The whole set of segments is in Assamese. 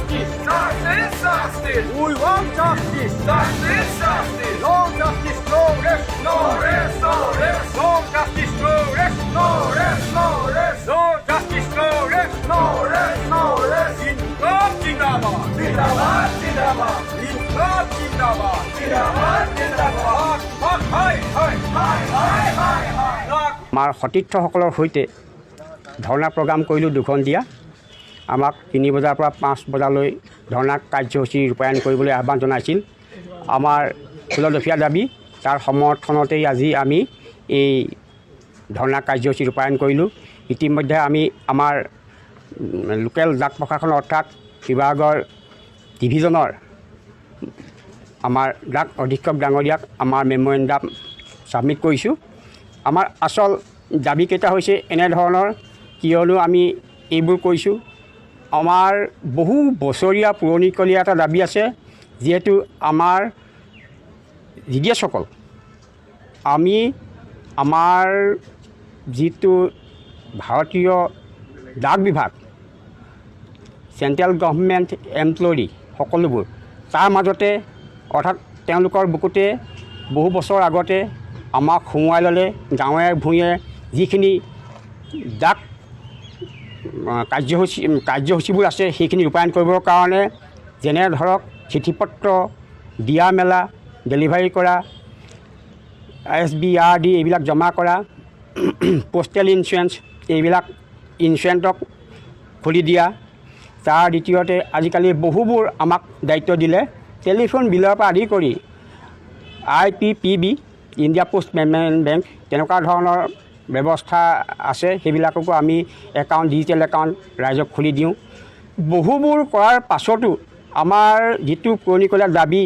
justice. Justice, justice. We want justice. Justice, justice. No justice, no rest. No rest, no rest. No justice, no rest. No rest, no rest. No justice, no rest. No rest, no rest. İnkılap zindabad. Zindabad, zindabad. İnkılap zindabad. Zindabad, zindabad. Hak, hay, hay, hay, hay, hay, hay. আমাৰ সতীৰ্থসকলৰ সৈতে ধৰ্ণা প্ৰগ্ৰাম কৰিলোঁ দুখন দিয়া আমাক 3 বজাৰ পৰা 5 বজালৈ ধৰ্ণা কাৰ্যসূচী ৰূপায়ণ কৰিবলৈ আহ্বান জনাইছিল আমাৰ ষোল্লদফীয়া দাবী তাৰ সমৰ্থনতেই আজি আমি এই ধৰ্ণা কাৰ্যসূচী ৰূপায়ণ কৰিলোঁ ইতিমধ্যে আমি আমাৰ লোকেল ডাক প্ৰশাসন অৰ্থাৎ বিভাগৰ ডিভিজনৰ আমাৰ ডাক অধীক্ষক ডাঙৰীয়াক আমাৰ মেমৰেণ্ডাম ছাবমিট কৰিছোঁ আমাৰ আচল দাবীকেইটা হৈছে এনেধৰণৰ কিয়নো আমি এইবোৰ কৈছোঁ আমাৰ বহু বছৰীয়া পুৰণিকলীয়া এটা দাবী আছে যিহেতু আমাৰ জিডিএছসকল আমি আমাৰ যিটো ভাৰতীয় ডাক বিভাগ চেণ্ট্ৰেল গভৰ্ণমেণ্ট এমপ্লয়ি সকলোবোৰ তাৰ মাজতে অৰ্থাৎ তেওঁলোকৰ বুকুতে বহু বছৰ আগতে আমাক সোমোৱাই ল'লে গাঁৱে ভূঞে যিখিনি ডাক কাৰ্যসূচীবোৰ আছে সেইখিনি ৰূপায়ণ কৰিবৰ কাৰণে যেনে ধৰক চিঠিপত্ৰ দিয়া মেলা ডেলিভাৰী কৰা SBRD এইবিলাক জমা কৰা পোষ্টেল ইঞ্চুৰেঞ্চ এইবিলাক ইঞ্চুৰেঞ্চক খুলি দিয়া তাৰ দ্বিতীয়তে আজিকালি বহুবোৰ আমাক দায়িত্ব দিলে টেলিফোন বিলৰ পৰা আদি কৰি IPPB India post payment bank তেনেকুৱা ধৰণৰ ব্যৱস্থা আছে সেইবিলাককো আমি একাউণ্ট ডিজিটেল একাউণ্ট ৰাইজক খুলি দিওঁ বহুবোৰ কৰাৰ পাছতো আমাৰ যিটো পুৰণিকলীয়া দাবী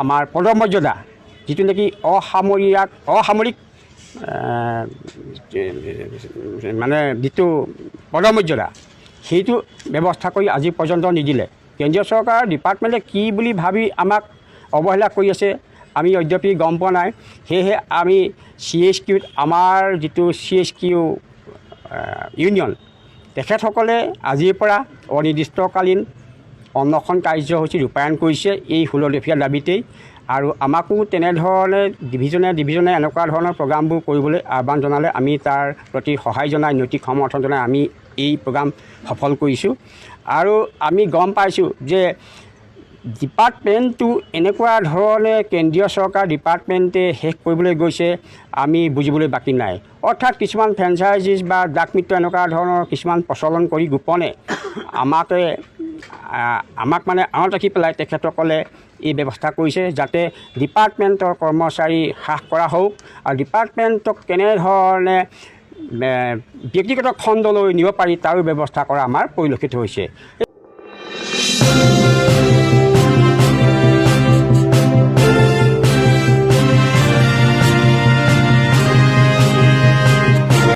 আমাৰ পদমৰ্যাদা যিটো নেকি অসামৰিক মানে যিটো পদমৰ্যাদা সেইটো ব্যৱস্থা কৰি আজি পৰ্যন্ত নিদিলে কেন্দ্ৰীয় চৰকাৰৰ ডিপাৰ্টমেণ্টে কি বুলি ভাবি আমাক অৱহেলা কৰি আছে আমি অদ্যাপি গম পোৱা নাই সেয়েহে আমি CSQত আমাৰ যিটো CSQ ইউনিয়ন তেখেতসকলে আজিৰ পৰা অনিৰ্দিষ্টকালীন অনশন কাৰ্যসূচী ৰূপায়ণ কৰিছে এই ষোল্লদফীয়া দাবীতেই আৰু আমাকো তেনেধৰণে ডিভিজনে এনেকুৱা ধৰণৰ প্ৰগ্ৰামবোৰ কৰিবলৈ আহ্বান জনালে আমি তাৰ প্ৰতি সহায় জনাই নৈতিক সমৰ্থন জনাই আমি এই প্ৰগ্ৰাম সফল কৰিছোঁ আৰু আমি গম পাইছোঁ যে ডিপাৰ্টমেণ্টটো এনেকুৱা ধৰণে কেন্দ্ৰীয় চৰকাৰ ডিপাৰ্টমেণ্টে শেষ কৰিবলৈ গৈছে আমি বুজিবলৈ বাকী নাই অৰ্থাৎ কিছুমান ফ্ৰেঞ্চাইজিছ বা ডাক মিত্ৰ এনেকুৱা ধৰণৰ কিছুমান প্ৰচলন কৰি গোপনে আমাক মানে আঁৰত ৰাখি পেলাই তেখেতসকলে এই ব্যৱস্থা কৰিছে যাতে ডিপাৰ্টমেণ্টৰ কৰ্মচাৰী হ্ৰাস কৰা হওক আৰু ডিপাৰ্টমেণ্টক কেনেধৰণে ব্যক্তিগত খণ্ডলৈ নিব পাৰি তাৰো ব্যৱস্থা কৰা আমাৰ পৰিলক্ষিত হৈছে